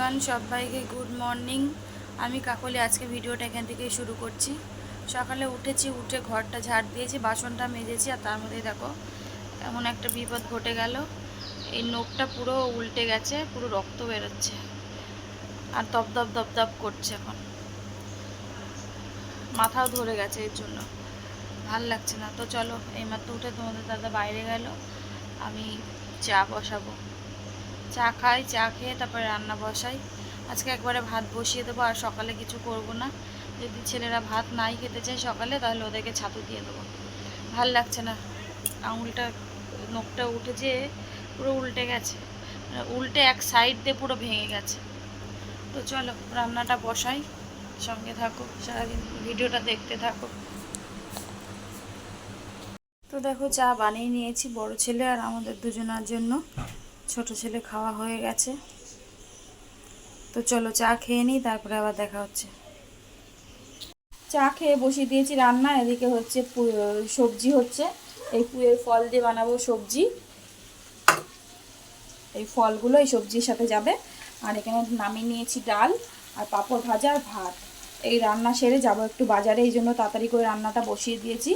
Everyone, সবাইকে good morning. আমি কাকলি আজকে ভিডিওটা এখান থেকেই শুরু করছি। সকালে উঠেছি, উঠে ঘরটা ঝাড় দিয়েছি, বাসনটা মেজেছি, আর তার মধ্যেই দেখো এমন একটা বিপদ ঘটে গেল। এই নখটা পুরো উল্টে গেছে, পুরো রক্ত বেরোচ্ছে আর দপদপ দপদপ করছে। এখন মাথাও ধরে গেছে, এর জন্য ভাল লাগছে না। তো চলো, এইমাত্র উঠে তোমাদের দাদা বাইরে গেল, আমি চা বসাবো। চা খাই, চা খেয়ে তারপরে রান্না বসাই। আজকে একবারে ভাত বসিয়ে দেবো, আর সকালে কিছু করব না। যদি ছেলেরা ভাত নাই খেতে চায় সকালে, তাহলে ওদেরকে ছাতু দিয়ে দেবো। ভাল লাগছে না, আঙুলটা নখটা উঠে যে পুরো উল্টে গেছে, উল্টে এক সাইড দিয়ে পুরো ভেঙে গেছে। তো চলো রান্নাটা বসাই, সঙ্গে থাকো, সারাদিন ভিডিওটা দেখতে থাকো। তো দেখো, চা বানিয়ে নিয়েছি বড় ছেলে আর আমাদের দুজনের জন্য। ছোট ছেলে খাওয়া হয়ে গেছে। তো চলো চা খেয়ে নিই, তারপরে আবার দেখা হচ্ছে। চা খেয়ে বসিয়ে দিয়েছি রান্না। এদিকে হচ্ছে সবজি হচ্ছে, এই পুঁয়ের ফল দিয়ে বানাবো সবজি। এই ফলগুলো এই সবজির সাথে যাবে। আর এখানে নামিয়ে নিয়েছি ডাল আর পাঁপড় ভাজা আর ভাত। এই রান্না সেরে যাবো একটু বাজারে, এই জন্য তাড়াতাড়ি করে রান্নাটা বসিয়ে দিয়েছি।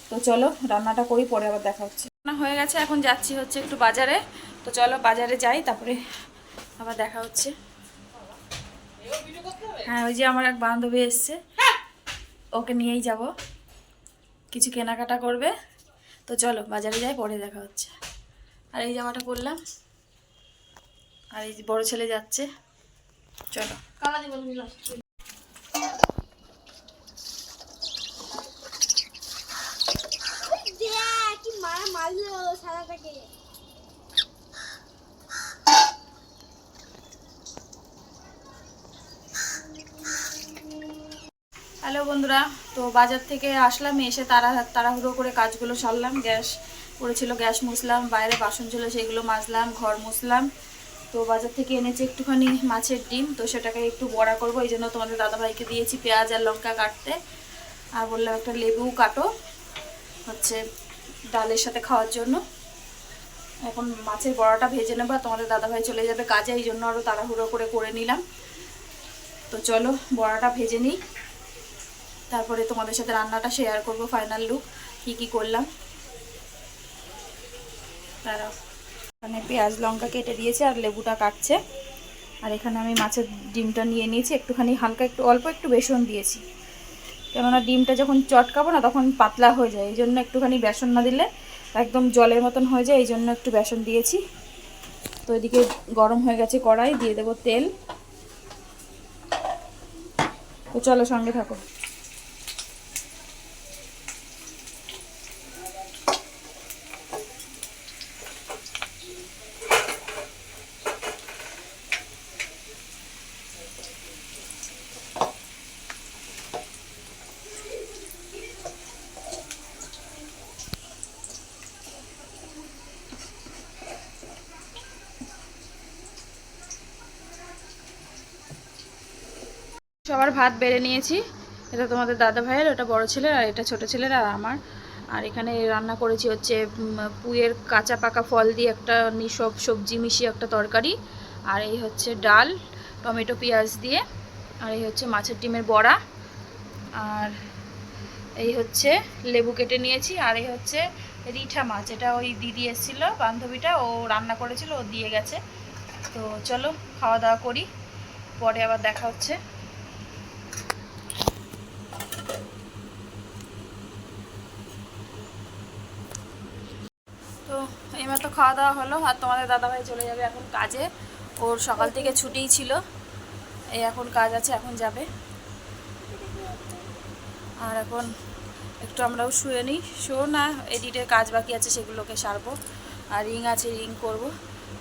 তো চলো রান্নাটা করি, পরে আবার দেখা হচ্ছে। রান্না হয়ে গেছে, এখন যাচ্ছি হচ্ছে একটু বাজারে। তো চলো বাজারে যাই, তারপরে আবার দেখা হচ্ছে। হ্যাঁ, ওই যে আমার এক বান্ধবী এসছে, ওকে নিয়েই যাব, কিছু কেনাকাটা করবে। তো চলো বাজারে যাই, পরে দেখা হচ্ছে। আর এই জামাটা পরলাম, আর এই বড় ছেলে যাচ্ছে। চলো। হ্যালো বন্ধুরা, তো বাজার থেকে আসলাম, এসে তাড়াহুড়ো করে কাজগুলো সারলাম। গ্যাস পড়েছিল, গ্যাস মুছলাম, বাইরে বাসন ছিল সেগুলো মাজলাম, ঘর মুছলাম। তো বাজার থেকে এনেছি একটুখানি মাছের ডিম, তো সেটাকে একটু বড়া করব। এই জন্য তোমাদের দাদাভাইকে দিয়েছি পেঁয়াজ আর লঙ্কা কাটতে, আর বললাম একটা লেবু কাটো হচ্ছে ডালের সাথে খাওয়ার জন্য। এখন মাছের বড়াটা ভেজে নেবো, তোমাদের দাদাভাই চলে যাবে কাজে, এই জন্য আরও তাড়াহুড়ো করে নিলাম। তো চলো বড়াটা ভেজে নিই, তারপরে তোমাদের সাথে রান্নাটা শেয়ার করব, ফাইনাল লুক কি করলাম। তারা এখানে পেঁয়াজ লঙ্কা কেটে দিয়েছে আর লেবুটা কাটছে। আর এখানে আমি মাছের ডিমটা নিয়ে নিয়েছি, একটুখানি হালকা অল্প একটু বেসন দিয়েছি, কেননা ডিমটা যখন চটকাবো না তখন পাতলা হয়ে যায়, এই জন্য একটুখানি বেসন না দিলে একদম জলের মতন হয়ে যায়, এই জন্য একটু বেসন দিয়েছি। তো এদিকে গরম হয়ে গেছে কড়াই, দিয়ে দেবো তেল। তো চলো সঙ্গে থাকো। সবার ভাত বেড়ে নিয়েছি, এটা তোমাদের দাদা ভাইয়ের, ওটা বড় ছেলের, আর এটা ছোট ছেলের আর আমার। আর এখানে রান্না করেছি হচ্ছে পুঁয়ের কাঁচা পাকা ফল দিয়ে একটা সব সবজি মিশিয়ে একটা তরকারি। আর এই হচ্ছে ডাল টমেটো পেঁয়াজ দিয়ে। আর এই হচ্ছে মাছের ডিমের বড়া। আর এই হচ্ছে লেবু কেটে নিয়েছি। আর এই হচ্ছে রিঠা মাছ, এটা ওই দিদি এসেছিলো বান্ধবীটা, ও রান্না করেছিল, ও দিয়ে গেছে। তো চলো খাওয়া দাওয়া করি, পরে আবার দেখা হচ্ছে। তো এইমাত্র খাওয়া দাওয়া হলো, আর তোমাদের দাদাভাই চলে যাবে এখন কাজে। ওর সকাল থেকে ছুটিই ছিল, এই এখন কাজ আছে, এখন যাবে। আর এখন একটু আমরাও শুয়ে নিই, শুও না, এডিটের কাজ বাকি আছে সেগুলোকে সারবো, আর রিং আছে রিং করব।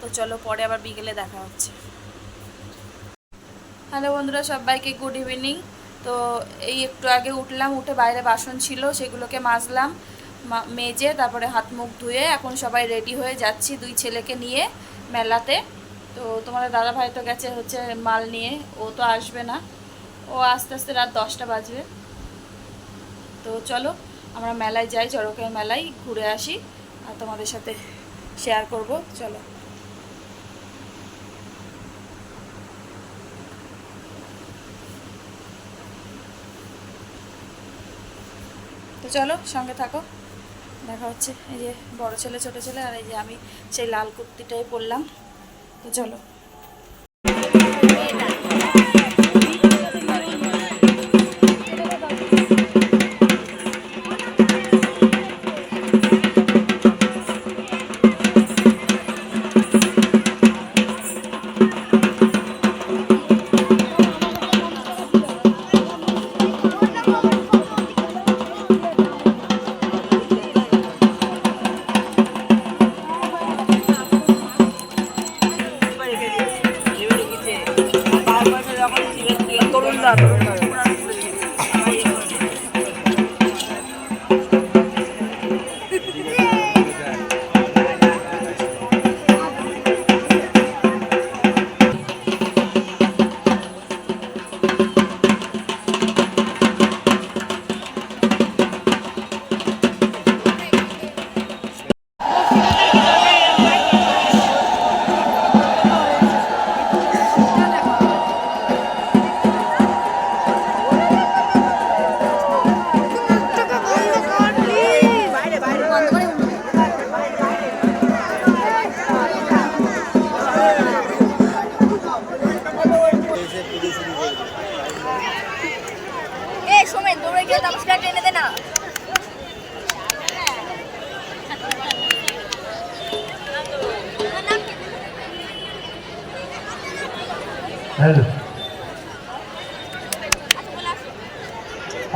তো চলো পরে আবার বিকেলে দেখা হচ্ছে। হ্যালো বন্ধুরা, সবাইকে গুড ইভিনিং। তো এই একটু আগে উঠলাম, উঠে বাইরে বাসন ছিল সেগুলোকে মাজলাম, মেজে তারপরে হাত মুখ ধুয়ে এখন সবাই রেডি হয়ে যাচ্ছি দুই ছেলেকে নিয়ে মেলাতে। তো তোমাদের দাদাভাই তো গেছে হচ্ছে মাল নিয়ে, ও তো আসবে না, ও আস্তে আস্তে রাত 10টা বাজবে। তো চলো আমরা মেলায় যাই, চড়কের মেলায় ঘুরে আসি, আর তোমাদের সাথে শেয়ার করব। চলো। চলো সঙ্গে থাকো, দেখা হচ্ছে। এই যে বড় ছেলে ছোট ছেলে, আর এই যে আমি সেই লাল কুর্তিটাই পরলাম। তো চলো।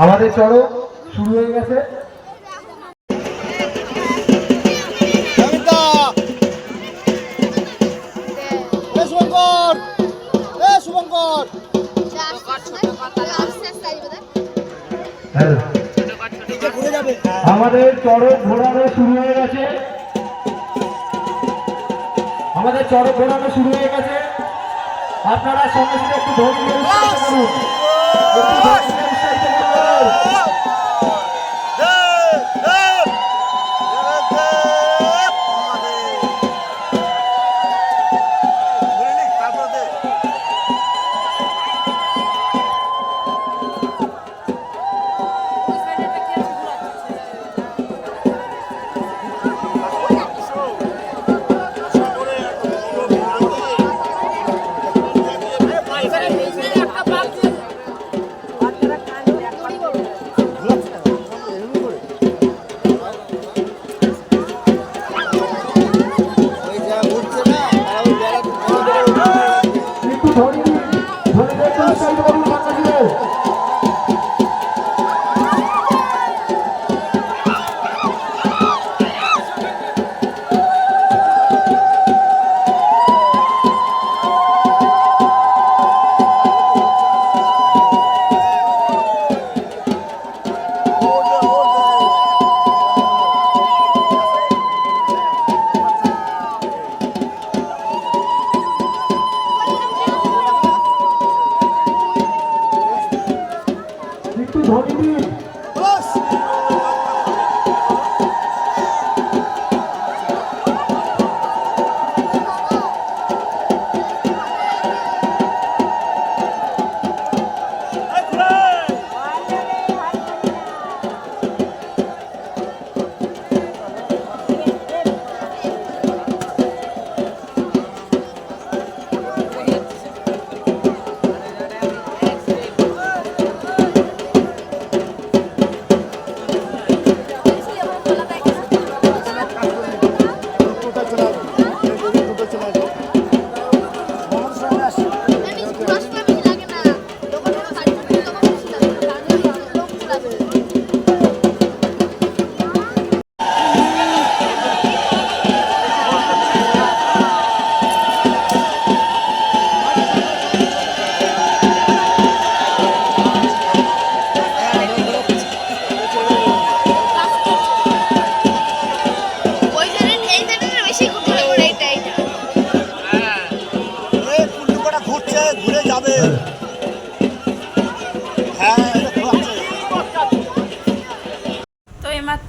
আমাদের চড়ক শুরু হয়ে গেছে। আমাদের চড়ক ঘোরানো শুরু হয়ে গেছে। আমাদের চড়ক ঘোরানো শুরু হয়ে গেছে। আপনারা সঙ্গে সঙ্গে একটু ধৈর্য করুন।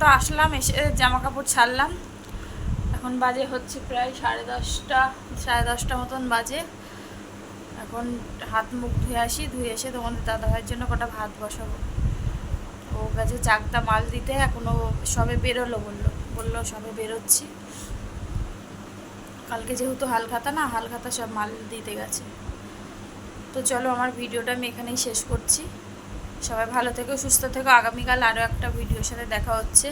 তো আসলাম, এসে জামা কাপড় ছাড়লাম। এখন বাজে হচ্ছে প্রায় 10:30 মতন বাজে। এখন হাত মুখ ধুয়ে আসি, ধুয়ে এসে তোমাদের দাদাভাইয়ের জন্য কটা ভাত বসাবো। ও গেছে চাকদা মাল দিতে, এখনও সবে বেরোলো, বললো সবে বেরোচ্ছি। কালকে যেহেতু হালখাতা না, হালখাতা সব মাল দিতে গেছে। তো চলো আমার ভিডিওটা আমি এখানেই শেষ করছি। সবাই ভালো থেকো, সুস্থ থেকো। আগামীকাল আরও একটা ভিডিওর সাথে দেখা হচ্ছে।